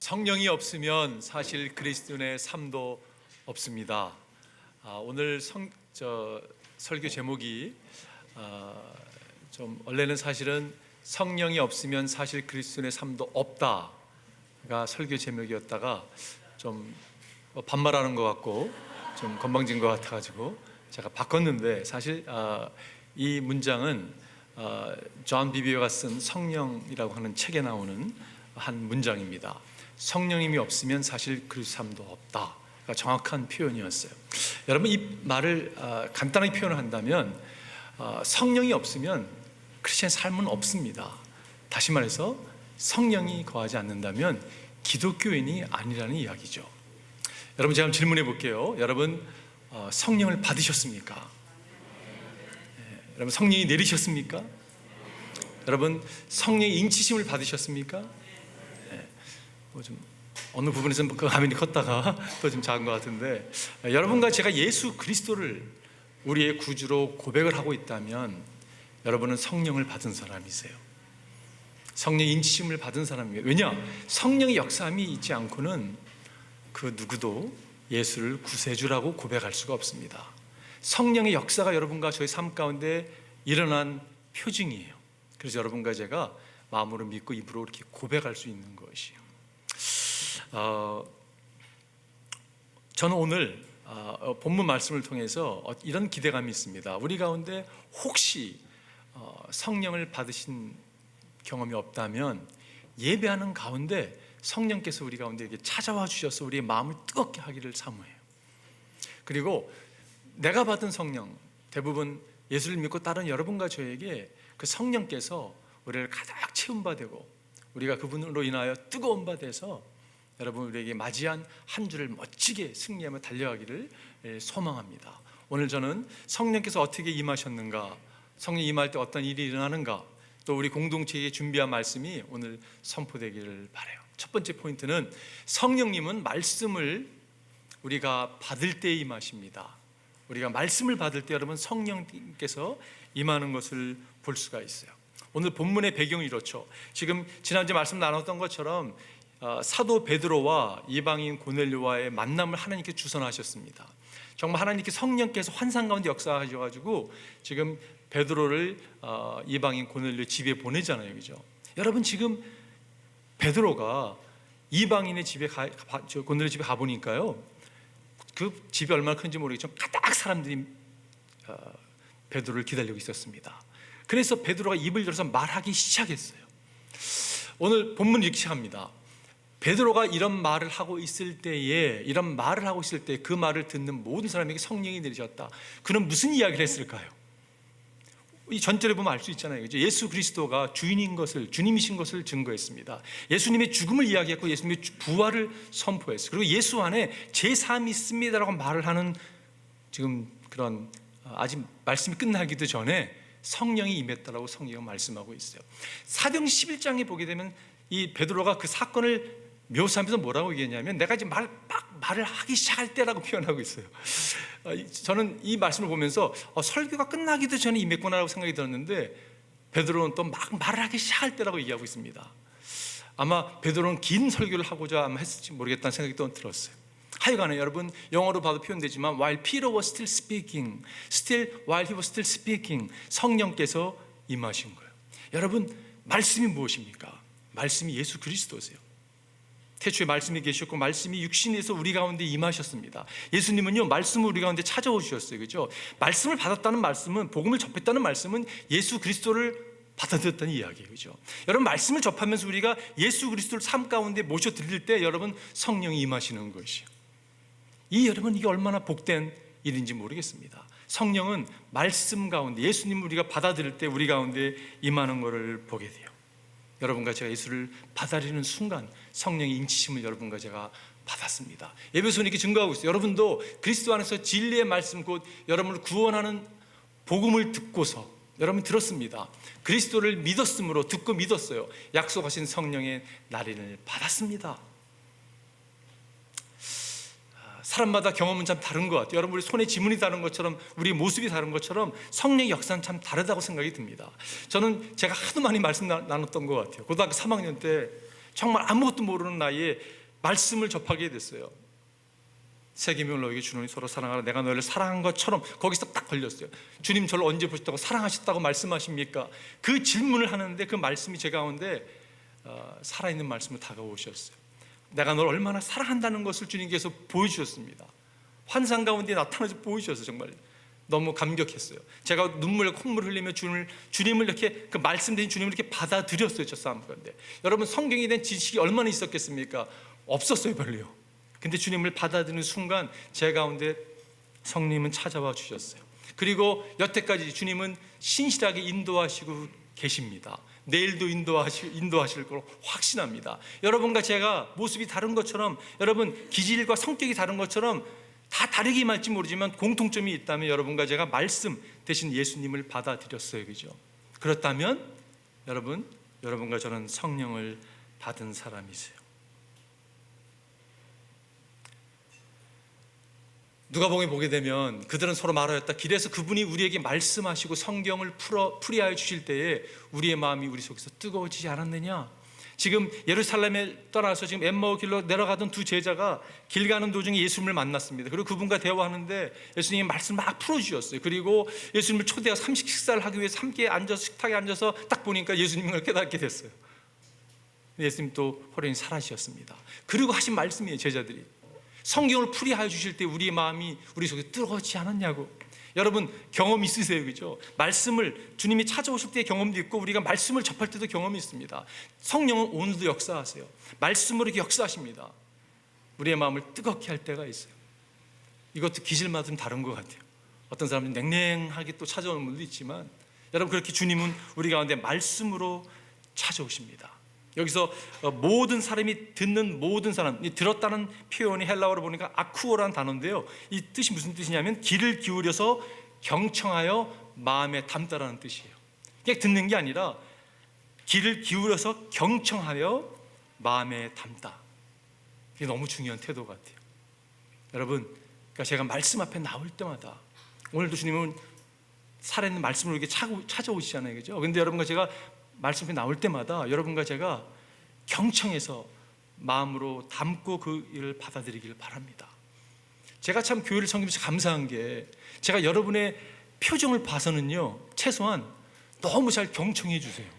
성령이 없으면 사실 그리스도인의 삶도 없습니다. 오늘 설교 제목이 좀 원래는 사실은 성령이 없으면 사실 그리스도인의 삶도 없다가 설교 제목이었다가 좀 반말하는 것 같고 좀 건방진 것 같아가지고 제가 바꿨는데, 사실 이 문장은 존 비비어가 쓴 성령이라고 하는 책에 나오는 한 문장입니다. 성령님이 없으면 사실 그리스도 삶도 없다. 정확한 표현이었어요. 여러분, 이 말을 간단하게 표현을 한다면 성령이 없으면 크리스천 삶은 없습니다. 다시 말해서 성령이 거하지 않는다면 기독교인이 아니라는 이야기죠. 여러분, 제가 한번 질문해 볼게요. 여러분, 성령을 받으셨습니까? 여러분, 성령이 내리셨습니까? 여러분, 성령의 인치심을 받으셨습니까? 좀 어느 부분에서는 그 화면이 컸다가 또 좀 작은 것 같은데, 여러분과 제가 예수 그리스도를 우리의 구주로 고백을 하고 있다면 여러분은 성령을 받은 사람이세요. 성령의 인치심을 받은 사람이에요. 왜냐? 성령의 역사함이 있지 않고는 그 누구도 예수를 구세주라고 고백할 수가 없습니다. 성령의 역사가 여러분과 저희 삶 가운데 일어난 표징이에요. 그래서 여러분과 제가 마음으로 믿고 입으로 이렇게 고백할 수 있는 것이에요. 저는 오늘 본문 말씀을 통해서 이런 기대감이 있습니다. 우리 가운데 혹시 성령을 받으신 경험이 없다면 예배하는 가운데 성령께서 우리 가운데 이렇게 찾아와 주셔서 우리의 마음을 뜨겁게 하기를 사모해요. 그리고 내가 받은 성령, 대부분 예수를 믿고 따른 여러분과 저에게 그 성령께서 우리를 가득 채운 바 되고 우리가 그분으로 인하여 뜨거운 바 돼서 여러분 우리에게 맞이한 한 주를 멋지게 승리하며 달려가기를 소망합니다. 오늘 저는 성령께서 어떻게 임하셨는가, 성령 임할 때 어떤 일이 일어나는가, 또 우리 공동체에 준비한 말씀이 오늘 선포되기를 바라요. 첫 번째 포인트는 성령님은 말씀을 우리가 받을 때 임하십니다. 우리가 말씀을 받을 때 여러분 성령님께서 임하는 것을 볼 수가 있어요. 오늘 본문의 배경이 이렇죠. 지금 지난주에 말씀 나눴던 것처럼 사도 베드로와 이방인 고넬료와의 만남을 하나님께 주선하셨습니다. 정말 하나님께 성령께서 환상 가운데 역사하셔가지고 지금 베드로를 이방인 고넬료 집에 보내잖아요, 그죠? 여러분, 지금 베드로가 이방인의 집에 고넬료 집에 가보니까요, 그 집이 얼마나 큰지 모르겠지만 가득 사람들이 베드로를 기다리고 있었습니다. 그래서 베드로가 입을 열어서 말하기 시작했어요. 오늘 본문 이렇게 시작합니다. 베드로가 이런 말을 하고 있을 때에, 그 말을 듣는 모든 사람에게 성령이 내리셨다. 그는 무슨 이야기를 했을까요? 이 전절에 보면 알 수 있잖아요, 그죠? 예수 그리스도가 주인인 것을, 주님이신 것을 증거했습니다. 예수님의 죽음을 이야기했고 예수님의 부활을 선포했어요. 그리고 예수 안에 제 삶이 있습니다라고 말을 하는 지금 그런 아직 말씀이 끝나기도 전에 성령이 임했다라고 성경은 말씀하고 있어요. 사도행전 11장에 보게 되면 이 베드로가 그 사건을 묘사하면서 뭐라고 얘기했냐면, 내가 이제 말을 하기 시작할 때라고 표현하고 있어요. 저는 이 말씀을 보면서 설교가 끝나기도 전에 임했구나라고 생각이 들었는데, 베드로는 또 막 말을 하기 시작할 때라고 얘기하고 있습니다. 아마 베드로는 긴 설교를 하고자 아마 했을지 모르겠다는 생각이 또 들었어요. 하여간에 여러분, 영어로 봐도 표현되지만 while Peter was still speaking, while he was still speaking, 성령께서 임하신 거예요. 여러분, 말씀이 무엇입니까? 말씀이 예수 그리스도세요. 태초에 말씀이 계셨고 말씀이 육신에서 우리 가운데 임하셨습니다. 예수님은요, 말씀을 우리 가운데 찾아오셨어요, 그렇죠? 말씀을 받았다는 말씀은, 복음을 접했다는 말씀은 예수 그리스도를 받아들였다는 이야기예요, 그렇죠? 여러분, 말씀을 접하면서 우리가 예수 그리스도를 삶 가운데 모셔 드릴 때 여러분 성령이 임하시는 것이요. 여러분, 이게 얼마나 복된 일인지 모르겠습니다. 성령은 말씀 가운데, 예수님을 우리가 받아들일 때 우리 가운데 임하는 것을 보게 돼요. 여러분과 제가 예수를 받아들이는 순간 성령의 인치심을 여러분과 제가 받았습니다. 에베소는 이렇게 증거하고 있어요. 여러분도 그리스도 안에서 진리의 말씀, 곧 여러분을 구원하는 복음을 듣고서 여러분 들었습니다. 그리스도를 믿었으므로, 듣고 믿었어요. 약속하신 성령의 날인을 받았습니다. 사람마다 경험은 참 다른 것 같아요. 여러분, 우리 손에 지문이 다른 것처럼, 우리 모습이 다른 것처럼 성령의 역사는 참 다르다고 생각이 듭니다. 저는 제가 하도 많이 말씀 나눴던 것 같아요. 고등학교 3학년 때 정말 아무것도 모르는 나이에 말씀을 접하게 됐어요. 새 계명을 너에게 주노니 서로 사랑하라. 내가 너희를 사랑한 것처럼. 거기서 딱 걸렸어요. 주님 저를 언제 보셨다고 사랑하셨다고 말씀하십니까? 그 질문을 하는데 그 말씀이 제 가운데 살아있는 말씀으로 다가오셨어요. 내가 널 얼마나 사랑한다는 것을 주님께서 보여주셨습니다. 환상 가운데 나타나서 보여주셔서 정말 너무 감격했어요. 제가 눈물 콧물 흘리며 주님을 이렇게 그 말씀드린 주님을 이렇게 받아들였어요. 저 싸움 가운데. 여러분 성경에 대한 지식이 얼마나 있었겠습니까? 없었어요. 별로요. 근데 주님을 받아들이는 순간 제 가운데 성령님은 찾아와 주셨어요. 그리고 여태까지 주님은 신실하게 인도하시고 계십니다. 내일도 인도하실 거로 확신합니다. 여러분과 제가 모습이 다른 것처럼, 여러분 기질과 성격이 다른 것처럼 다 다르게 말지 모르지만 공통점이 있다면 여러분과 제가 말씀 대신 예수님을 받아들였어요. 그죠? 그렇다면 여러분과 저는 성령을 받은 사람이세요. 누가복음에 보게 되면 그들은 서로 말하였다. 길에서 그분이 우리에게 말씀하시고 성경을 풀이하여 주실 때에 우리의 마음이 우리 속에서 뜨거워지지 않았느냐? 지금 예루살렘에 떠나서 지금 엠마오 길로 내려가던 두 제자가 길 가는 도중에 예수님을 만났습니다. 그리고 그분과 대화하는데 예수님이 말씀을 막 풀어주셨어요. 그리고 예수님을 초대해서 삼식 식사를 하기 위해서 함께 앉아서 식탁에 앉아서 딱 보니까 예수님을 깨닫게 됐어요. 예수님 또 호련히 사라지셨습니다. 그리고 하신 말씀이에요. 제자들이 성경을 풀이하여 주실 때 우리의 마음이 우리 속에 뜨거워지지 않았냐고. 여러분 경험 있으세요? 그죠? 말씀을 주님이 찾아오실 때의 경험도 있고 우리가 말씀을 접할 때도 경험이 있습니다. 성령은 오늘도 역사하세요. 말씀으로 이렇게 역사하십니다. 우리의 마음을 뜨겁게 할 때가 있어요. 이것도 기질마다 좀 다른 것 같아요. 어떤 사람은 냉랭하게 또 찾아오는 분도 있지만 여러분 그렇게 주님은 우리 가운데 말씀으로 찾아오십니다. 여기서 모든 사람이 듣는 모든 사람, 이 들었다는 표현이 헬라어로 보니까 아쿠오라는 단어인데요. 이 뜻이 무슨 뜻이냐면 귀를 기울여서 경청하여 마음에 담다라는 뜻이에요. 그냥 듣는 게 아니라 귀를 기울여서 경청하여 마음에 담다. 이게 너무 중요한 태도 같아요. 여러분, 그러니까 제가 말씀 앞에 나올 때마다 오늘도 주님은 살아있는 말씀으로 이렇게 찾아오시잖아요, 그죠? 그런데 여러분과 제가 말씀 앞에 나올 때마다 여러분과 제가 경청해서 마음으로 담고 그 일을 받아들이기를 바랍니다. 제가 참 교회를 섬기면서 감사한 게 제가 여러분의 표정을 봐서는요 최소한 너무 잘 경청해 주세요.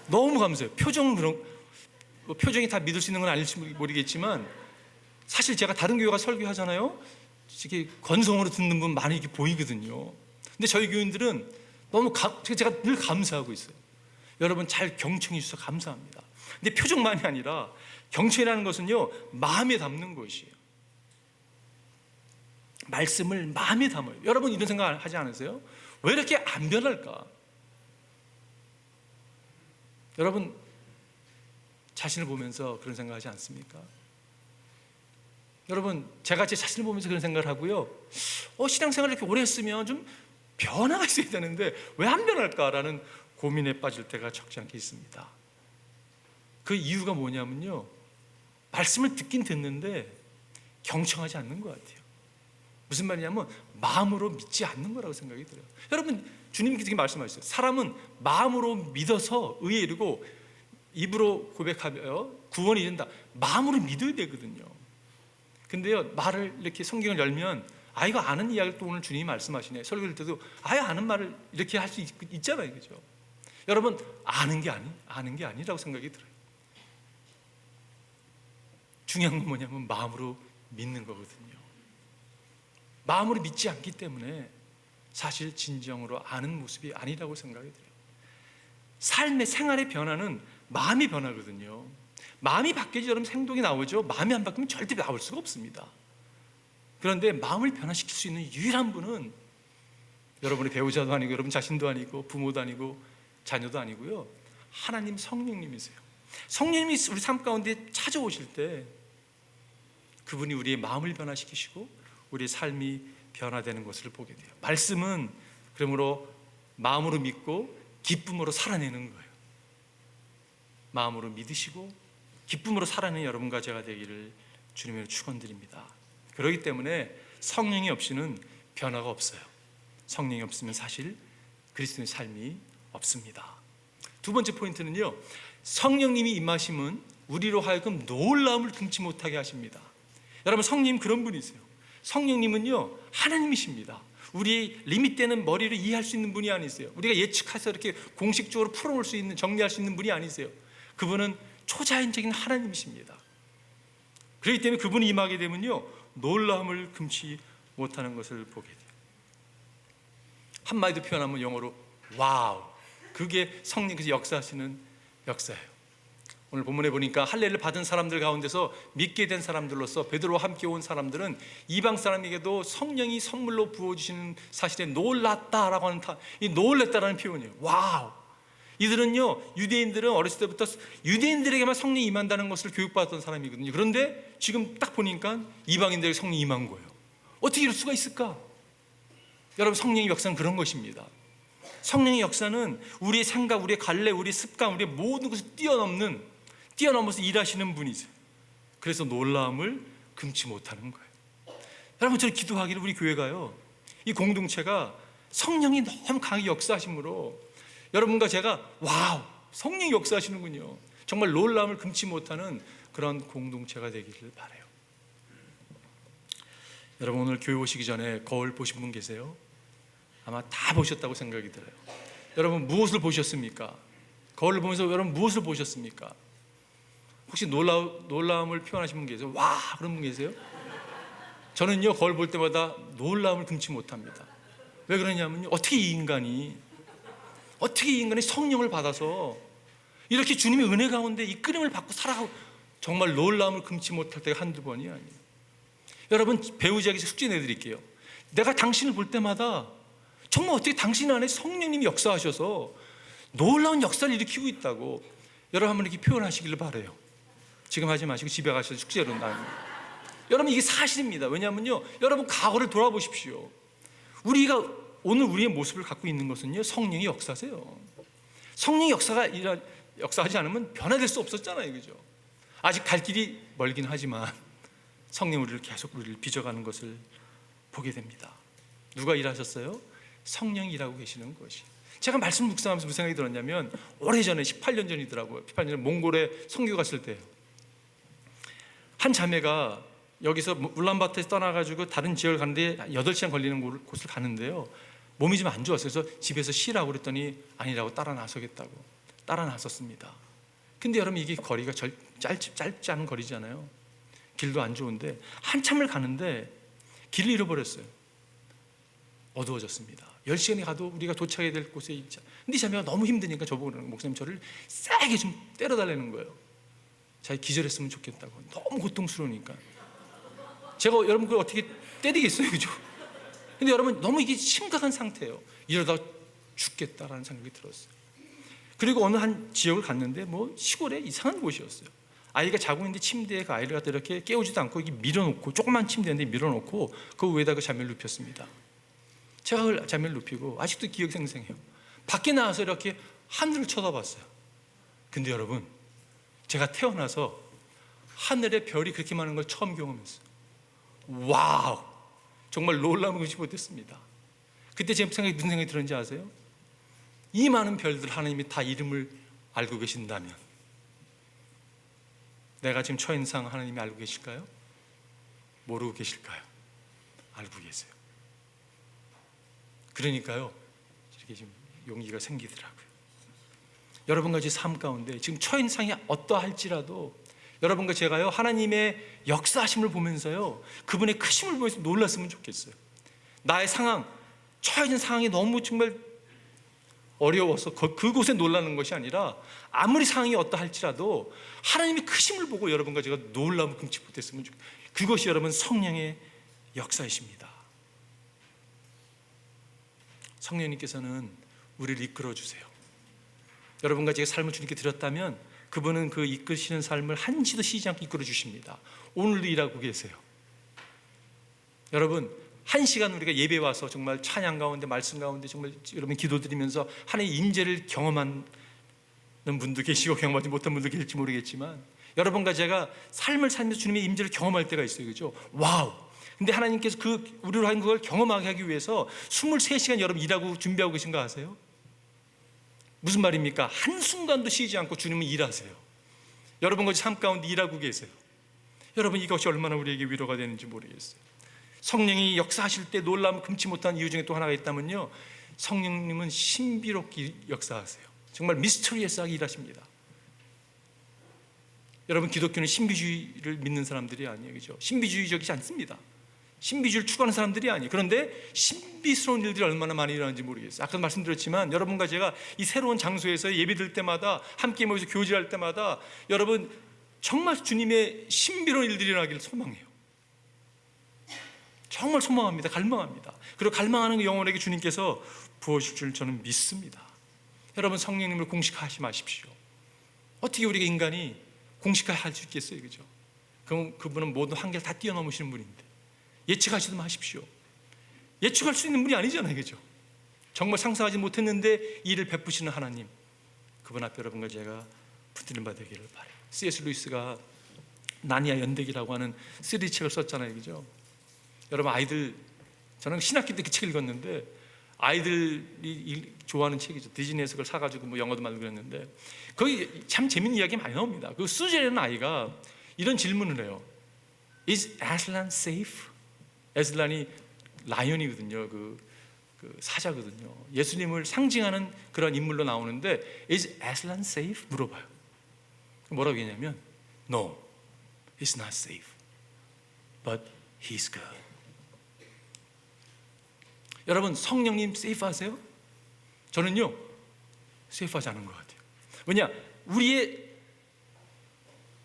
너무 감사해요. 표정이 다 믿을 수 있는 건 아닐지 모르겠지만 사실 제가 다른 교회가 설교하잖아요. 이렇게 건성으로 듣는 분 많이 이렇게 보이거든요. 근데 저희 교인들은 너무 제가 늘 감사하고 있어요. 여러분 잘 경청해 주셔서 감사합니다. 근데 표정만이 아니라 경청이라는 것은요 마음에 담는 것이에요. 말씀을 마음에 담아요. 여러분 이런 생각 하지 않으세요? 왜 이렇게 안 변할까? 여러분 자신을 보면서 그런 생각하지 않습니까? 여러분 제가 제 자신을 보면서 그런 생각을 하고요. 신앙생활을 이렇게 오래 했으면 좀 변화가 있어야 되는데 왜 안 변할까라는 고민에 빠질 때가 적지 않게 있습니다. 그 이유가 뭐냐면요 말씀을 듣긴 듣는데 경청하지 않는 것 같아요. 무슨 말이냐면 마음으로 믿지 않는 거라고 생각이 들어요. 여러분 주님께서 이렇게 말씀하셨어요. 사람은 마음으로 믿어서 의에 이르고 입으로 고백하며 구원이 이른다. 마음으로 믿어야 되거든요. 근데요 말을 이렇게 성경을 열면 이거 아는 이야기를 또 오늘 주님이 말씀하시네. 설교할 때도 아는 말을 이렇게 할 수 있잖아요, 그죠? 여러분 아는 게 아니라고 생각이 들어요. 중요한 건 뭐냐면 마음으로 믿는 거거든요. 마음으로 믿지 않기 때문에 사실 진정으로 아는 모습이 아니라고 생각이 들어요. 삶의 생활의 변화는 마음이 변하거든요. 마음이 바뀌어야지 여러분 행동이 나오죠. 마음이 안 바뀌면 절대 나올 수가 없습니다. 그런데 마음을 변화시킬 수 있는 유일한 분은 여러분의 배우자도 아니고 여러분 자신도 아니고 부모도 아니고 자녀도 아니고요 하나님 성령님이세요. 성령님이 우리 삶 가운데 찾아오실 때 그분이 우리의 마음을 변화시키시고 우리의 삶이 변화되는 것을 보게 돼요. 말씀은 그러므로 마음으로 믿고 기쁨으로 살아내는 거예요. 마음으로 믿으시고 기쁨으로 살아내는 여러분과 제가 되기를 주님으로 축원드립니다. 그렇기 때문에 성령이 없이는 변화가 없어요. 성령이 없으면 사실 그리스도의 삶이 없습니다. 두 번째 포인트는요, 성령님이 임하심은 우리로 하여금 놀라움을 금치 못하게 하십니다. 여러분, 성령님 그런 분이세요. 성령님은요, 하나님이십니다. 우리 리밋되는 머리를 이해할 수 있는 분이 아니세요. 우리가 예측해서 이렇게 공식적으로 풀어볼 수 있는, 정리할 수 있는 분이 아니세요. 그분은 초자연적인 하나님이십니다. 그렇기 때문에 그분이 임하게 되면요, 놀라움을 금치 못하는 것을 보게 돼요. 한마디로 표현하면 영어로 와우, 그게 성령께서 역사하시는 역사예요. 오늘 본문에 보니까 할례를 받은 사람들 가운데서 믿게 된 사람들로서 베드로와 함께 온 사람들은 이방 사람에게도 성령이 선물로 부어주시는 사실에 놀랐다라고 하는, 이 놀랬다라는 표현이에요. 와우. 이들은요, 유대인들은 어렸을 때부터 유대인들에게만 성령이 임한다는 것을 교육받았던 사람이거든요. 그런데 지금 딱 보니까 이방인들에게 성령이 임한 거예요. 어떻게 이럴 수가 있을까? 여러분, 성령의 역사는 그런 것입니다. 성령의 역사는 우리의 생각, 우리의 갈래, 우리의 습관, 우리의 모든 것을 뛰어넘어서 일하시는 분이세요. 그래서 놀라움을 금치 못하는 거예요. 여러분, 저는 기도하기를 우리 교회가요, 이 공동체가 성령이 너무 강하게 역사하심으로 여러분과 제가 와우, 성령이 역사하시는군요, 정말 놀라움을 금치 못하는 그런 공동체가 되기를 바라요. 여러분, 오늘 교회 오시기 전에 거울 보신 분 계세요? 아마 다 보셨다고 생각이 들어요. 여러분, 무엇을 보셨습니까? 거울을 보면서 여러분 무엇을 보셨습니까? 혹시 놀라움을 표현하신 분 계세요? 와, 그런 분 계세요? 저는요, 거울 볼 때마다 놀라움을 금치 못합니다. 왜 그러냐면요, 어떻게 이 인간이 성령을 받아서 이렇게 주님의 은혜 가운데 이끌림을 받고 살아가고, 정말 놀라움을 금치 못할 때가 한두 번이 아니에요. 여러분, 배우자에게 숙제 내드릴게요. 내가 당신을 볼 때마다 정말 어떻게 당신 안에 성령님이 역사하셔서 놀라운 역사를 일으키고 있다고 여러분 한번 이렇게 표현하시기를 바라요. 지금 하지 마시고 집에 가셔서 숙제로 여러분, 이게 사실입니다. 왜냐하면요, 여러분 과거를 돌아보십시오. 우리가 오늘 우리의 모습을 갖고 있는 것은요, 성령이 역사세요. 성령이 역사하지 않으면 변화될 수 없었잖아요, 그죠? 아직 갈 길이 멀긴 하지만 성령 우리를 계속 우리를 빚어가는 것을 보게 됩니다. 누가 일하셨어요? 성령이 일하고 계시는 것이. 제가 말씀 묵상하면서 무슨 생각이 들었냐면, 오래전에 18년 전이더라고요. 18년 전에 몽골에 선교 갔을 때요, 한 자매가 여기서 울란바토에서 떠나가지고 다른 지역을 가는데 8시간 걸리는 곳을 가는데요, 몸이 좀 안 좋았어요. 그래서 집에서 쉬라고 그랬더니 아니라고 따라 나섰습니다. 근데 여러분, 이게 거리가 짧지 않은 거리잖아요. 길도 안 좋은데 한참을 가는데 길을 잃어버렸어요. 어두워졌습니다. 10시간이 가도 우리가 도착해야 될 곳에 있자. 근데 이 자매가 너무 힘드니까 저보고 그러는, 목사님 저를 세게 좀 때려달라는 거예요. 자기 기절했으면 좋겠다고. 너무 고통스러우니까. 제가 여러분 그걸 어떻게 때리겠어요, 그죠? 근데 여러분, 너무 이게 심각한 상태예요. 이러다 죽겠다라는 생각이 들었어요. 그리고 어느 한 지역을 갔는데 시골에 이상한 곳이었어요. 아이가 자고 있는데 침대에 그 아이를 갖다 이렇게 깨우지도 않고 이게 밀어놓고, 조그만 침대인데 밀어놓고 그 위에다 그 자매를 눕혔습니다. 제가 그 자매를 눕히고 아직도 기억 생생해요. 밖에 나와서 이렇게 하늘을 쳐다봤어요. 근데 여러분, 제가 태어나서 하늘에 별이 그렇게 많은 걸 처음 경험했어요. 와우, 정말 놀라움을 금치 못했습니다. 그때 제 생각이 무슨 생각이 들었는지 아세요? 이 많은 별들 하나님이 다 이름을 알고 계신다면 내가 지금 처한 상황 하나님이 알고 계실까요? 모르고 계실까요? 알고 계세요. 그러니까요, 이렇게 지금 용기가 생기더라고요. 여러분과 제 삶 가운데 지금 처한 상황이 어떠할지라도 여러분과 제가요, 하나님의 역사하심을 보면서요, 그분의 크심을 보면서 놀랐으면 좋겠어요. 나의 상황, 처해진 상황이 너무 정말 어려워서 그곳에 놀라는 것이 아니라, 아무리 상황이 어떠할지라도 하나님의 크심을 보고 여러분과 제가 놀라움을 금치 못했으면 좋겠어요. 그것이 여러분 성령의 역사이십니다. 성령님께서는 우리를 이끌어 주세요. 여러분과 제가 삶을 주님께 드렸다면 그분은 그 이끄시는 삶을 한시도 쉬지 않고 이끌어 주십니다. 오늘도 일하고 계세요. 여러분, 1시간 우리가 예배 와서 정말 찬양 가운데, 말씀 가운데 정말 여러분 기도드리면서 하나님의 임재를 경험하는 분도 계시고 경험하지 못한 분도 계실지 모르겠지만, 여러분과 제가 삶을 살면서 주님의 임재를 경험할 때가 있어요, 그렇죠? 와우! 근데 하나님께서 우리로 하는 그걸 경험하게 하기 위해서 23시간 여러분 일하고 준비하고 계신 거 아세요? 무슨 말입니까? 한순간도 쉬지 않고 주님은 일하세요. 여러분 같이 삶 가운데 일하고 계세요. 여러분, 이것이 얼마나 우리에게 위로가 되는지 모르겠어요. 성령이 역사하실 때 놀라움 금치 못한 이유 중에 또 하나가 있다면요, 성령님은 신비롭게 역사하세요. 정말 미스터리어스하게 일하십니다. 여러분, 기독교는 신비주의를 믿는 사람들이 아니에요, 그죠? 신비주의적이지 않습니다. 신비주의를 추구하는 사람들이 아니에요. 그런데 신비스러운 일들이 얼마나 많이 일어나는지 모르겠어요. 아까 말씀드렸지만 여러분과 제가 이 새로운 장소에서 예배드릴 때마다, 함께 모여서 교제할 때마다 여러분 정말 주님의 신비로운 일들이 일어나기를 소망해요. 정말 소망합니다. 갈망합니다. 그리고 갈망하는 그 영혼에게 주님께서 부어주실 줄 저는 믿습니다. 여러분, 성령님을 공식화하지 마십시오. 어떻게 우리가 인간이 공식화할 수 있겠어요, 그죠? 그분은 모든 한계를 다 뛰어넘으시는 분인데 예측하지도 마십시오. 예측할 수 있는 분이 아니잖아요, 그죠? 정말 상상하지 못했는데 이 일을 베푸시는 하나님, 그분 앞에 여러분과 제가 붙드는 바 되기를 바라요. C.S. 루이스가 나니아 연대기라고 하는 3D 책을 썼잖아요, 그죠? 여러분, 아이들, 저는 신학기 때 그 책을 읽었는데 아이들이 좋아하는 책이죠. 디즈니에서 그걸 사가지고 뭐 영어도 만들고 그랬는데 거기 참 재밌는 이야기 많이 나옵니다. 그 수제라는 아이가 이런 질문을 해요. Is Aslan safe? 에슬란이 라이언이거든요. 그 사자거든요. 예수님을 상징하는 그런 인물로 나오는데 Is Aslan safe? 물어봐요. 뭐라고 했냐면 No, he's not safe, but he's good. 여러분, 성령님 세이프하세요? 저는요, 세이프하지 않은 것 같아요. 왜냐? 우리의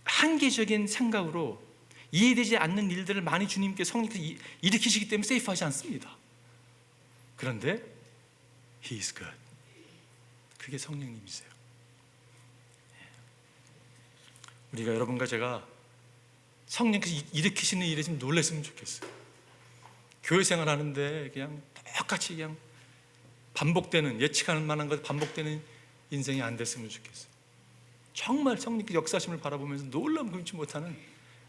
한계적인 생각으로 이해되지 않는 일들을 많이 주님께 성령께서 일으키시기 때문에 세이프하지 않습니다. 그런데 He is good. 그게 성령님이세요. 우리가, 여러분과 제가 성령께서 일으키시는 일에 좀 놀랐으면 좋겠어요. 교회 생활하는데 그냥 똑같이 그냥 반복되는, 예측하는 만한 것 반복되는 인생이 안 됐으면 좋겠어요. 정말 성령께 역사심을 바라보면서 놀라움 금치 못하는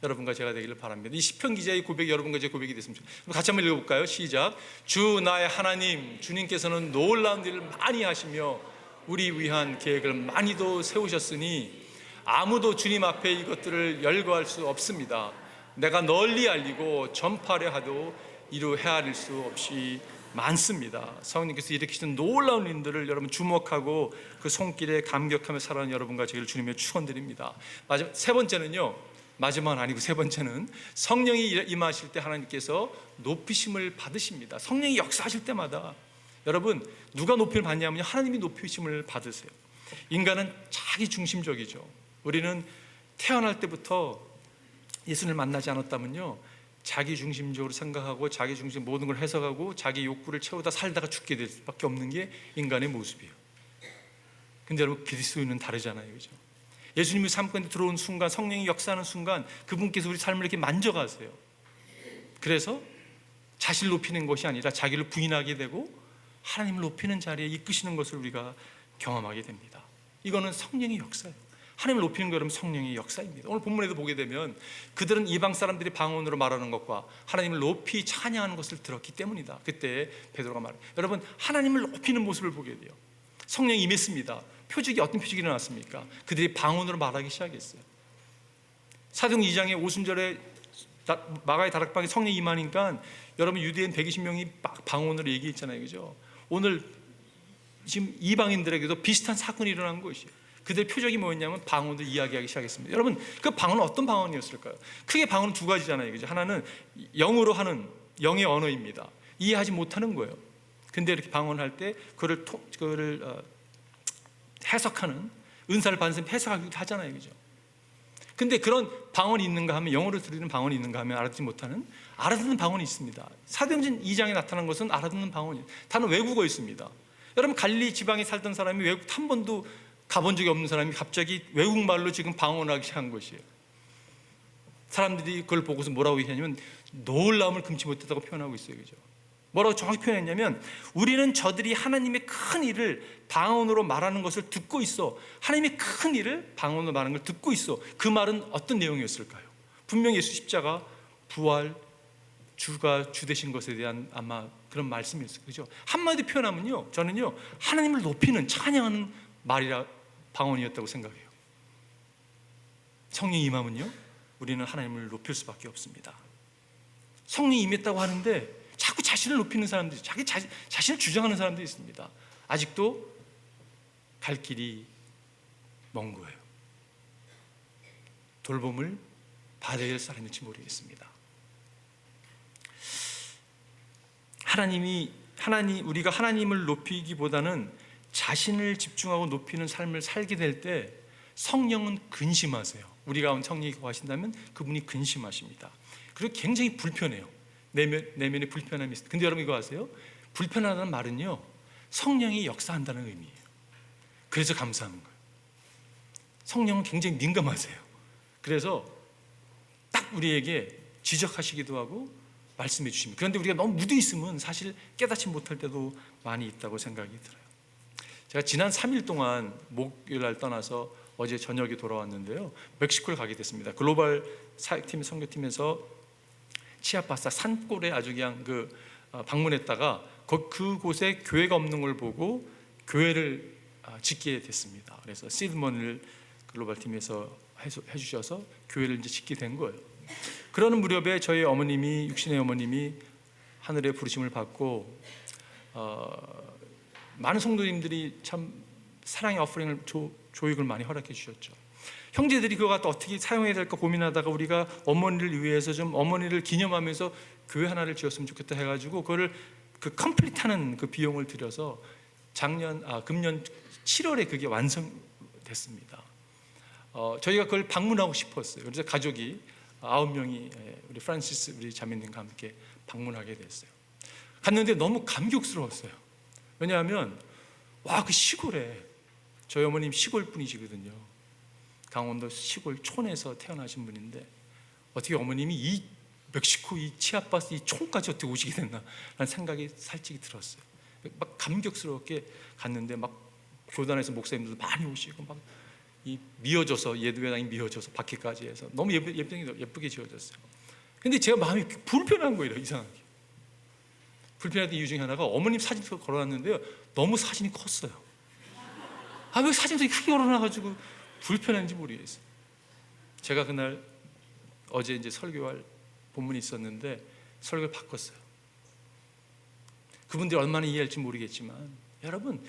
여러분과 제가 되기를 바랍니다. 이 시편 기자의 고백이 여러분과 제 고백이 됐으면 좋겠어요. 같이 한번 읽어볼까요? 시작. 주 나의 하나님, 주님께서는 놀라운 일을 많이 하시며 우리 위한 계획을 많이도 세우셨으니 아무도 주님 앞에 이것들을 열거할 수 없습니다. 내가 널리 알리고 전파하려 하도 이루 헤아릴 수 없이 많습니다. 성령께서 일으키시는 놀라운 일들을 여러분 주목하고 그 손길에 감격하며 살아가는 여러분과 저희를 주님의 축원드립니다. 세 번째는요, 마지막은 아니고 세 번째는 성령이 임하실 때 하나님께서 높이심을 받으십니다. 성령이 역사하실 때마다 여러분 누가 높임을 받냐면요, 하나님이 높이심을 받으세요. 인간은 자기 중심적이죠. 우리는 태어날 때부터 예수님을 만나지 않았다면요, 자기 중심적으로 생각하고 자기 중심 모든 걸 해석하고 자기 욕구를 채우다 살다가 죽게 될 수밖에 없는 게 인간의 모습이에요. 근데 여러분, 그리스도인은 다르잖아요, 그죠? 예수님이 삶 가운데 들어온 순간, 성령이 역사하는 순간 그분께서 우리 삶을 이렇게 만져가세요. 그래서 자신을 높이는 것이 아니라 자기를 부인하게 되고 하나님을 높이는 자리에 이끄시는 것을 우리가 경험하게 됩니다. 이거는 성령의 역사예요. 하나님을 높이는 거, 여러분, 성령의 역사입니다. 오늘 본문에도 보게 되면 그들은 이방 사람들이 방언으로 말하는 것과 하나님을 높이 찬양하는 것을 들었기 때문이다. 그때 베드로가 말해요. 여러분, 하나님을 높이는 모습을 보게 돼요. 성령이 임했습니다. 표적이 어떤 표적이 일어났습니까? 그들이 방언으로 말하기 시작했어요. 사도행 2장의 오순절에 마가의 다락방에 성령이 임하니까 여러분, 유대인 120명이 방언으로 얘기했잖아요, 그죠? 오늘 지금 이방인들에게도 비슷한 사건이 일어난 것이에요. 그들의 표적이 뭐였냐면 방언을 이야기하기 시작했습니다. 여러분, 그 방언은 어떤 방언이었을까요? 크게 방언은 두 가지잖아요, 그죠? 하나는 영으로 하는 영의 언어입니다. 이해하지 못하는 거예요. 근데 이렇게 방언할 때 그거를 해석하는, 은사를 받은 사람이 해석하기도 하잖아요, 그죠? 근데 그런 방언이 있는가 하면, 영어로 들리는 방언이 있는가 하면 알아듣지 못하는, 알아듣는 방언이 있습니다. 사도행전 2장에 나타난 것은 알아듣는 방언이에요. 다른 외국어였습니다. 여러분, 갈릴리 지방에 살던 사람이 외국 한 번도 가본 적이 없는 사람이 갑자기 외국말로 지금 방언하기 시작한 것이에요. 사람들이 그걸 보고서 뭐라고 얘기하냐면 놀라움을 금치 못했다고 표현하고 있어요, 그죠? 뭐라고 정확히 표현했냐면, 우리는 저들이 하나님의 큰 일을 방언으로 말하는 것을 듣고 있어. 하나님의 큰 일을 방언으로 말하는 걸 듣고 있어. 그 말은 어떤 내용이었을까요? 분명 예수 십자가, 부활, 주가 주 되신 것에 대한 아마 그런 말씀이었어요, 그죠? 한마디 표현하면요, 저는요, 하나님을 높이는, 찬양하는 말이라 방언이었다고 생각해요. 성령이 임하면요, 우리는 하나님을 높일 수밖에 없습니다. 성령이 임했다고 하는데 자꾸 자신을 높이는 사람들이, 자기 자신을 주장하는 사람들이 있습니다. 아직도 갈 길이 먼 거예요. 돌봄을 받아야 될 사람일지 모르겠습니다. 우리가 하나님을 높이기보다는 자신을 집중하고 높이는 삶을 살게 될 때 성령은 근심하세요. 우리 가운데 성령이 거하신다면 그분이 근심하십니다. 그리고 굉장히 불편해요. 내면에 불편함이 있어요. 근데 여러분 이거 아세요? 불편하다는 말은요, 성령이 역사한다는 의미예요. 그래서 감사하는 거예요. 성령은 굉장히 민감하세요. 그래서 딱 우리에게 지적하시기도 하고 말씀해 주십니다. 그런데 우리가 너무 묻어 있으면 사실 깨닫지 못할 때도 많이 있다고 생각이 들어요. 제가 지난 3일 동안 목요일 날 떠나서 어제 저녁에 돌아왔는데요, 멕시코를 가게 됐습니다. 글로벌 사역팀 선교팀에서 치아파사 산골에 아주 그냥 방문했다가 그곳에 교회가 없는 걸 보고 교회를 짓게 됐습니다. 그래서 시드머니를 글로벌 팀에서 해주셔서 교회를 이제 짓게 된 거예요. 그러는 무렵에 저희 어머님이, 육신의 어머님이 하늘의 부르심을 받고 많은 성도님들이 참 사랑의 어퍼링을 조익을 많이 허락해 주셨죠. 형제들이 그거 갖다 어떻게 사용해야 될까 고민하다가 우리가 어머니를 위해서 좀 어머니를 기념하면서 교회 하나를 지었으면 좋겠다 해가지고 그거를 컴플리트하는 그 비용을 들여서 금년 7월에 그게 완성됐습니다. 저희가 그걸 방문하고 싶었어요. 그래서 가족이 9명이 우리 프란시스 우리 자매님과 함께 방문하게 됐어요. 갔는데 너무 감격스러웠어요. 왜냐하면 그 시골에, 저희 어머님 시골 분이시거든요. 강원도 시골 촌에서 태어나신 분인데 어떻게 어머님이 이 멕시코 이 치아파스 이 촌까지 어떻게 오시게 됐나 라는 생각이 살짝 들었어요. 막 감격스럽게 갔는데 막 교단에서 목사님들도 많이 오시고 막 이 미어져서 예배당이 미어져서 바퀴까지 해서 너무 예쁘게 지어졌어요. 근데 제가 마음이 불편한 거예요. 이상하게 불편했던 이유 중에 하나가 어머님 사진도 걸어놨는데요, 너무 사진이 컸어요. 왜 사진도 크게 걸어놔가지고 불편한지 모르겠어요. 제가 그날 어제 이제 설교할 본문이 있었는데 설교를 바꿨어요. 그분들이 얼마나 이해할지 모르겠지만 여러분,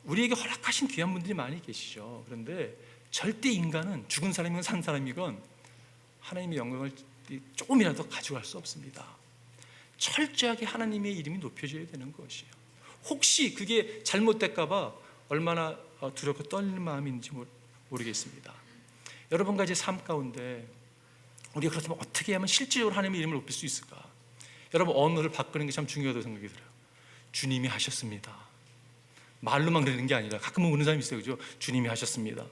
우리에게 허락하신 귀한 분들이 많이 계시죠. 그런데 절대 인간은 죽은 사람이건 산 사람이건 하나님의 영광을 조금이라도 가져갈 수 없습니다. 철저하게 하나님의 이름이 높여져야 되는 것이에요. 혹시 그게 잘못될까 봐 얼마나 두렵고 떨리는 마음인지 모르겠습니다. 여러분과 제 삶 가운데 우리가 그렇다면 어떻게 하면 실질적으로 하나님의 이름을 높일 수 있을까? 여러분, 언어를 바꾸는 게 참 중요하다고 생각이 들어요. 주님이 하셨습니다. 말로만 그러는 게 아니라 가끔은 그런 사람이 있어요. 그죠? 주님이 하셨습니다.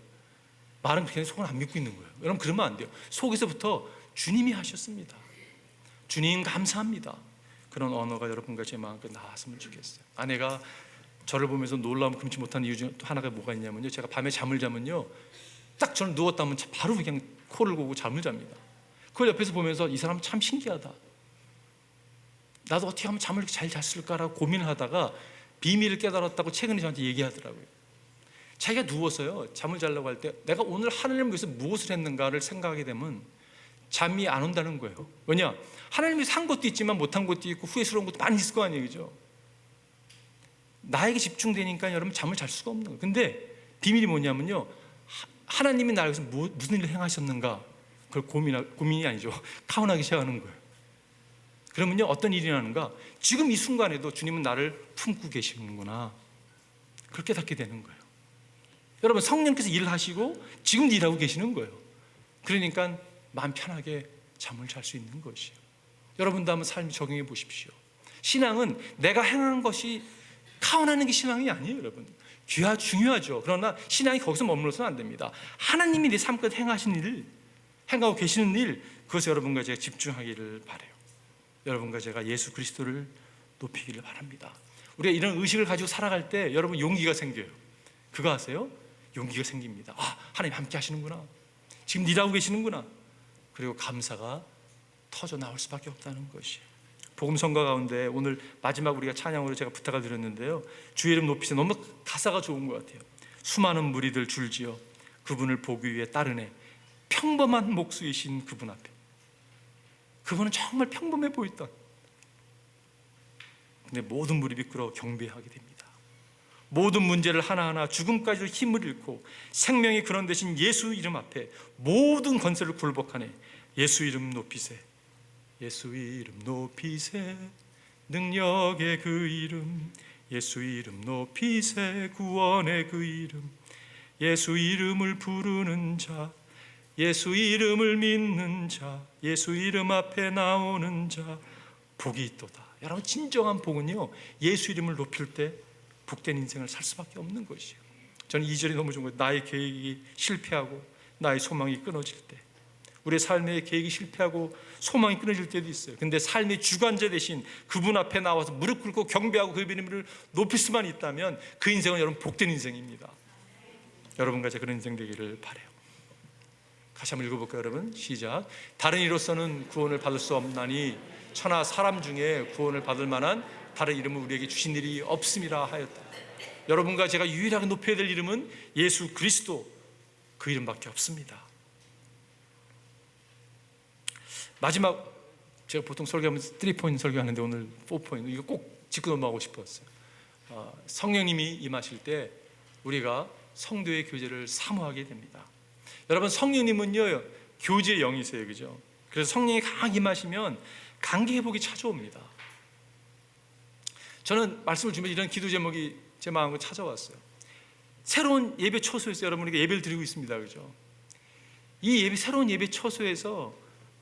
말은 그냥 속은 안 믿고 있는 거예요. 여러분, 그러면 안 돼요. 속에서부터 주님이 하셨습니다. 주님 감사합니다. 그런 언어가 여러분과 제 마음껏 나왔으면 좋겠어요. 아내가 저를 보면서 놀라움 금치 못하는 이유 중 또 하나가 뭐가 있냐면요, 제가 밤에 잠을 자면요, 딱 저는 누웠다면 바로 그냥 코를 고고 잠을 잡니다. 그걸 옆에서 보면서 이 사람 참 신기하다, 나도 어떻게 하면 잠을 이렇게 잘 잤을까라고 고민을 하다가 비밀을 깨달았다고 최근에 저한테 얘기하더라고요. 자기가 누워서요, 잠을 자려고 할 때 내가 오늘 하나님을 위해서 무엇을 했는가를 생각하게 되면 잠이 안 온다는 거예요. 왜냐? 하나님이 산 것도 있지만 못한 것도 있고 후회스러운 것도 많이 있을 거 아니에요. 그죠? 나에게 집중되니까 여러분 잠을 잘 수가 없는 거예요. 근데 비밀이 뭐냐면요, 하나님이 나를 위해서 무슨 일을 행하셨는가, 그걸 고민이 아니죠, 카운하기 시작하는 거예요. 그러면요, 어떤 일이 나는가, 지금 이 순간에도 주님은 나를 품고 계시는구나, 그걸 깨닫게 되는 거예요. 여러분, 성령께서 일을 하시고 지금도 일하고 계시는 거예요. 그러니까 마음 편하게 잠을 잘 수 있는 것이에요. 여러분도 한번 삶 적용해 보십시오. 신앙은 내가 행하는 것이 카운하는 게 신앙이 아니에요. 여러분, 중요하죠. 그러나 신앙이 거기서 머물러서는 안 됩니다. 하나님이 내 삶 가운데 행하신 일을, 행하고 계시는 일, 그것에 여러분과 제가 집중하기를 바라요. 여러분과 제가 예수 그리스도를 높이기를 바랍니다. 우리가 이런 의식을 가지고 살아갈 때 여러분 용기가 생겨요. 그거 아세요? 용기가 생깁니다. 하나님 함께 하시는구나, 지금 일하고 계시는구나, 그리고 감사가 터져 나올 수밖에 없다는 것이에요. 복음 성가 가운데 오늘 마지막 우리가 찬양으로 제가 부탁을 드렸는데요, 주의 이름 높이세, 너무 가사가 좋은 것 같아요. 수많은 무리들 줄지어 그분을 보기 위해 따르네. 평범한 목수이신 그분 앞에, 그분은 정말 평범해 보였던, 근데 모든 무릎이 꿇어 경배하게 됩니다. 모든 문제를 하나하나 죽음까지도 힘을 잃고 생명의 근원 되신 예수 이름 앞에 모든 권세를 굴복하네. 예수 이름 높이세, 예수 이름 높이세, 능력의 그 이름, 예수 이름 높이세, 구원의 그 이름, 예수 이름을 부르는 자, 예수 이름을 믿는 자, 예수 이름 앞에 나오는 자 복이 있도다. 여러분, 진정한 복은요, 예수 이름을 높일 때 복된 인생을 살 수밖에 없는 것이에요. 저는 2절이 너무 좋은 거예요. 나의 계획이 실패하고 나의 소망이 끊어질 때, 우리의 삶의 계획이 실패하고 소망이 끊어질 때도 있어요. 근데 삶의 주관자 대신 그분 앞에 나와서 무릎 꿇고 경배하고 그 이름을 높일 수만 있다면 그 인생은 여러분 복된 인생입니다. 여러분과 제가 그런 인생 되기를 바라요. 다시 한번 읽어볼까요, 여러분? 시작. 다른 이로서는 구원을 받을 수 없나니 천하 사람 중에 구원을 받을 만한 다른 이름을 우리에게 주신 일이 없음이라 하였다. 여러분과 제가 유일하게 높여야 될 이름은 예수 그리스도, 그 이름밖에 없습니다. 마지막, 제가 보통 설교하면 3포인트 설교하는데 오늘 4포인트, 이거 꼭 짚고 넘어가고 싶었어요. 성령님이 임하실 때 우리가 성도의 교제를 사모하게 됩니다. 여러분, 성령님은요 교제의 영이세요, 그죠? 그래서 성령이 강하게 임하시면 관계 회복이 찾아옵니다. 저는 말씀을 주면서 이런 기도 제목이 제 마음으로 찾아왔어요. 새로운 예배 처소에서 여러분에게 예배를 드리고 있습니다, 그죠? 이 예배, 새로운 예배 처소에서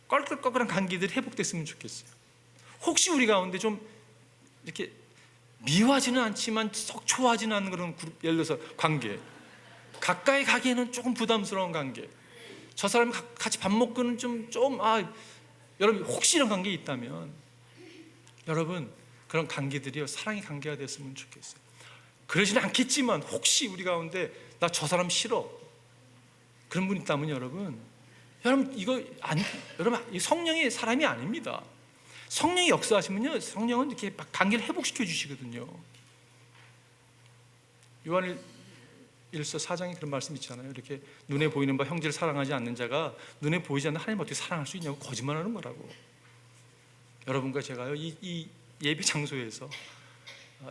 껄껄껄껄한 관계들이 회복됐으면 좋겠어요. 혹시 우리 가운데 좀 이렇게 미워하지는 않지만 썩 좋아하지는 않는 그런 그룹, 예를 들어서 관계, 가까이 가기에는 조금 부담스러운 관계, 저 사람 같이 밥 먹고는 여러분 혹시 이런 관계 있다면 여러분 그런 관계들이요 사랑의 관계가 됐으면 좋겠어요. 그러지는 않겠지만 혹시 우리 가운데 나 저 사람 싫어 그런 분 있다면 여러분 이 성령이 사람이 아닙니다. 성령이 역사하시면요 성령은 이렇게 막 관계를 회복시켜 주시거든요. 요한일서 4장에 그런 말씀 있잖아요. 이렇게 눈에 보이는 바 형제를 사랑하지 않는 자가 눈에 보이지 않는 하나님 어떻게 사랑할 수 있냐고 거짓말하는 거라고. 여러분과 제가요 이 예배 장소에서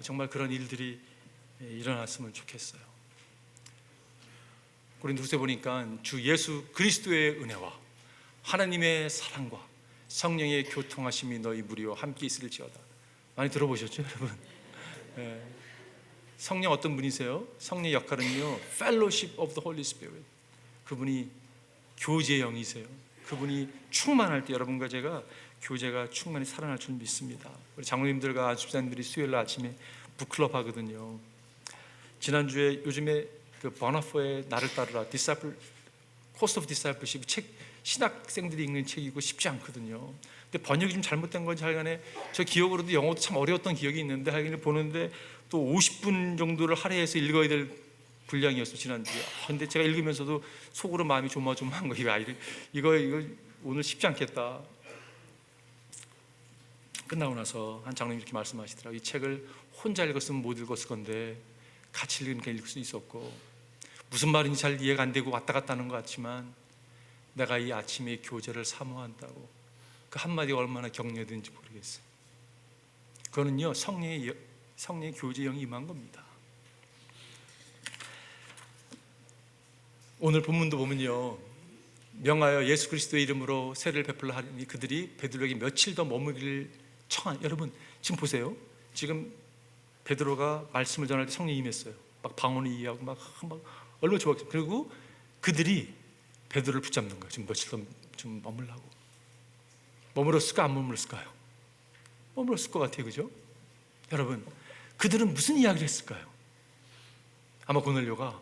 정말 그런 일들이 일어났으면 좋겠어요. 고린도후서 보니까 주 예수 그리스도의 은혜와 하나님의 사랑과 성령의 교통하심이 너희 무리와 함께 있을지어다. 많이 들어보셨죠, 여러분? 성령 어떤 분이세요? 성령의 역할은요 Fellowship of the Holy Spirit. 그분이 교제의 영이세요. 그분이 충만할 때 여러분과 제가 교제가 충만히 살아날 줄 믿습니다. 우리 장로님들과 집사님들이 수요일 아침에 북클럽 하거든요. 지난주에 요즘에 그 버너퍼의 나를 따르라 Cost of Discipleship 책, 신학생들이 읽는 책이고 쉽지 않거든요. 근데 번역이 좀 잘못된 건지 하여간에 저 기억으로도 영어도 참 어려웠던 기억이 있는데 하여간에 보는데 또 50분 정도를 할애해서 읽어야 될 분량이었어요, 지난주에. 근데 제가 읽으면서도 속으로 마음이 조마조마한 거예요. 이거 오늘 쉽지 않겠다. 끝나고 나서 한 장로님이 이렇게 말씀하시더라고요. 이 책을 혼자 읽었으면 못 읽었을 건데 같이 읽으니까 읽을 수 있었고, 무슨 말인지 잘 이해가 안 되고 왔다 갔다 하는 것 같지만 내가 이 아침에 교제를 사모한다고 그 한마디가 얼마나 격려되는지 모르겠어요. 그거는요 성령의 교제 영이 임한 겁니다. 오늘 본문도 보면요 명하여 예수 그리스도의 이름으로 세례를 베풀라 하니 그들이 베드로에게 며칠 더 머무기를 청한. 여러분 지금 보세요. 지금 베드로가 말씀을 전할 때 성령이 임했어요. 막 방언을 이해하고 막 얼마나 좋았겠어요. 그리고 그들이 베드로를 붙잡는 거예요. 지금 며칠 더 좀 머물라고. 머물었을까 안 머물었을까요? 머물었을 것 같아요, 그죠? 여러분 그들은 무슨 이야기를 했을까요? 아마 고넬료가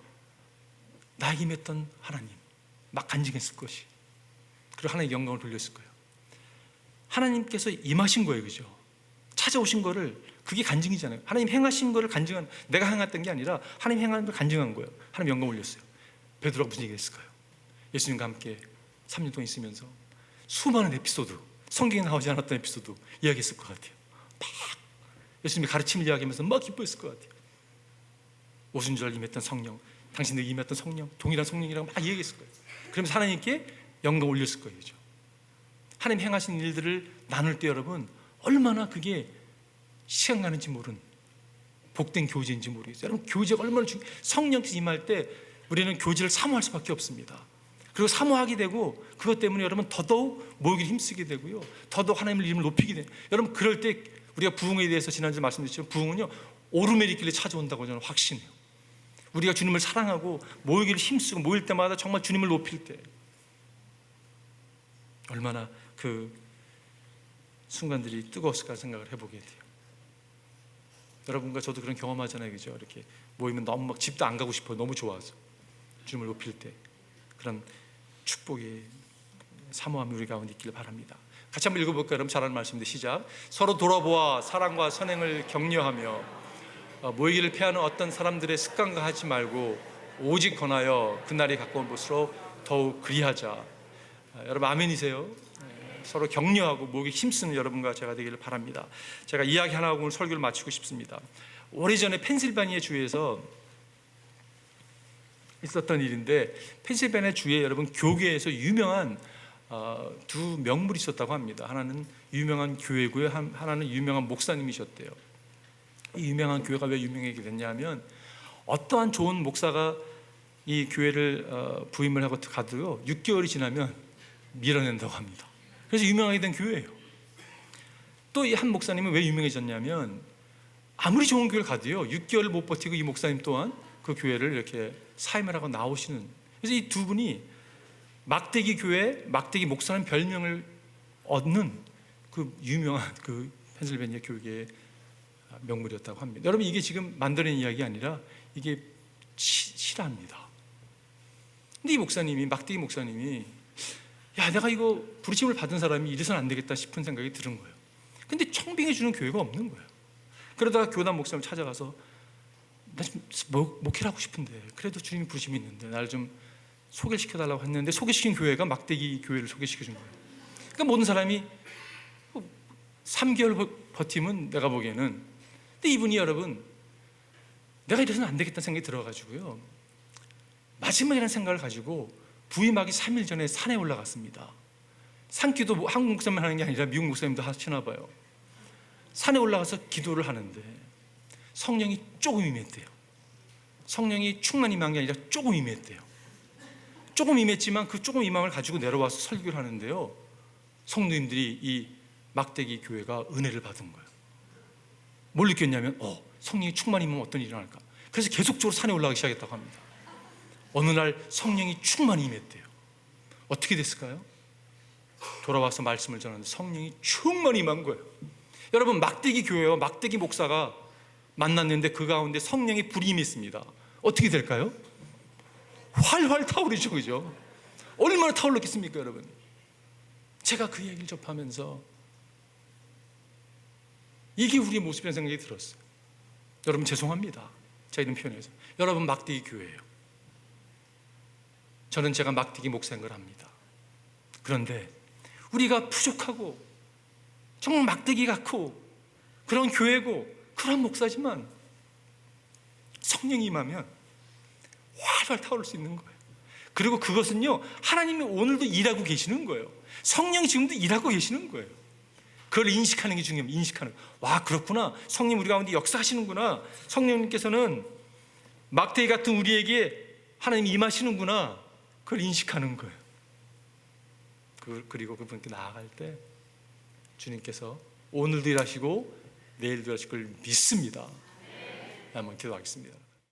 나에게 임했던 하나님 막 간증했을 것이, 그리고 하나님의 영광을 돌렸을 거예요. 하나님께서 임하신 거예요, 그죠? 찾아오신 거를, 그게 간증이잖아요. 하나님 행하신 거를 간증한, 내가 행했던 게 아니라 하나님 행하는 걸 간증한 거예요. 하나님 영광 올렸어요. 베드로가 무슨 얘기 했을까요? 예수님과 함께 3년 동안 있으면서 수많은 에피소드, 성경에 나오지 않았던 에피소드 이야기했을 것 같아요. 막 예수님이 가르침을 이야기하면서 막 기뻐했을 것 같아요. 오순절 임했던 성령, 당신에게 임했던 성령, 동일한 성령이라고 막 얘기했을 거예요. 그러면서 하나님께 영광 올렸을 거예요. 하나님 행하신 일들을 나눌 때 여러분 얼마나 그게 시간 가는지 모르는 복된 교제인지 모르겠어요. 여러분 교제가 얼마나 성령께서 임할 때 우리는 교제를 사모할 수밖에 없습니다. 그리고 사모하게 되고 그것 때문에 여러분 더더욱 모이기를 힘쓰게 되고요, 더더욱 하나님의 이름을 높이게 돼요. 여러분 그럴 때 우리가 부흥에 대해서 지난주에 말씀드렸지만 부흥은요 오르메리길에 찾아온다고 저는 확신해요. 우리가 주님을 사랑하고 모이기를 힘쓰고 모일 때마다 정말 주님을 높일 때 얼마나 그 순간들이 뜨거웠을까 생각을 해보게 돼요. 여러분과 저도 그런 경험하잖아요, 그죠? 이렇게 모이면 너무 막 집도 안 가고 싶어요. 너무 좋아서 주님을 높일 때 그런 축복의 사모함이 우리 가운데 있기를 바랍니다. 같이 한번 읽어볼까요? 여러분 잘 아는 말씀인데 시작. 서로 돌아보아 사랑과 선행을 격려하며 모이기를 피하는 어떤 사람들의 습관과 하지 말고 오직 권하여 그날이 가까운 곳으로 더욱 그리하자. 여러분 아멘이세요? 서로 격려하고 모이기 힘쓰는 여러분과 제가 되기를 바랍니다. 제가 이야기 하나 하고 오늘 설교를 마치고 싶습니다. 오래전에 펜실바니아 주에서 있었던 일인데, 펜실바니아 주에 여러분 교계에서 유명한 두 명물이 있었다고 합니다. 하나는 유명한 교회고요, 하나는 유명한 목사님이셨대요. 이 유명한 교회가 왜 유명하게 됐냐면 어떠한 좋은 목사가 이 교회를 부임을 하고 가도요 6개월이 지나면 밀어낸다고 합니다. 그래서 유명하게 된 교회예요. 또 이 한 목사님은 왜 유명해졌냐면 아무리 좋은 교회를 가도요 6개월을 못 버티고 이 목사님 또한 그 교회를 이렇게 사임을 하고 나오시는, 그래서 이 두 분이 막대기 교회, 막대기 목사라는 별명을 얻는 그 유명한 그 펜실베니아 교회의 명물이었다고 합니다. 여러분 이게 지금 만들어낸 이야기 아니라 이게 실화입니다. 근데 이 목사님이, 막대기 목사님이 야 내가 이거 부르심을 받은 사람이 이래서는 안 되겠다 싶은 생각이 드는 거예요. 근데 청빙해 주는 교회가 없는 거예요. 그러다가 교단 목사님을 찾아가서 나 좀 목회를 하고 싶은데 그래도 주님이 부르심이 있는데 나를 좀 소개를 시켜달라고 했는데 소개시킨 교회가 막대기 교회를 소개시켜준 거예요. 그러니까 모든 사람이 3개월 버티면 내가 보기에는, 근데 이분이 여러분 내가 이래서는 안 되겠다는 생각이 들어가지고요 마지막이라는 생각을 가지고 부임하기 3일 전에 산에 올라갔습니다. 산기도 한국 목사님만 하는 게 아니라 미국 목사님도 하시나 봐요. 산에 올라가서 기도를 하는데 성령이 조금 임했대요. 성령이 충만히 임한 게 아니라 조금 임했대요. 조금 임했지만 그 조금 임함을 가지고 내려와서 설교를 하는데요 성도님들이 이 막대기 교회가 은혜를 받은 거예요. 뭘 느꼈냐면 성령이 충만히 임하면 어떤 일이 일어날까. 그래서 계속적으로 산에 올라가기 시작했다고 합니다. 어느 날 성령이 충만히 임했대요. 어떻게 됐을까요? 돌아와서 말씀을 전하는데 성령이 충만히 임한 거예요. 여러분 막대기 교회와 막대기 목사가 만났는데 그 가운데 성령의 불이 임했습니다. 어떻게 될까요? 활활 타오르죠, 그죠? 얼마나 타올랐겠습니까, 여러분? 제가 그 얘기를 접하면서 이게 우리의 모습이라는 생각이 들었어요. 여러분 죄송합니다, 제가 이런 표현해서. 여러분 막대기 교회예요. 저는 제가 막대기 목사인 걸 압니다. 그런데 우리가 부족하고 정말 막대기 같고 그런 교회고 그런 목사지만 성령이 임하면 활활 타오를 수 있는 거예요. 그리고 그것은요 하나님이 오늘도 일하고 계시는 거예요. 성령이 지금도 일하고 계시는 거예요. 그걸 인식하는 게 중요합니다. 인식하는 거예요. 와 그렇구나, 성령 우리 가운데 역사하시는구나, 성령님께서는 막대기 같은 우리에게 하나님이 임하시는구나, 그걸 인식하는 거예요. 그리고 그분께 나아갈 때 주님께서 오늘도 일하시고 내일도 일하실 걸 믿습니다. 한번 기도하겠습니다.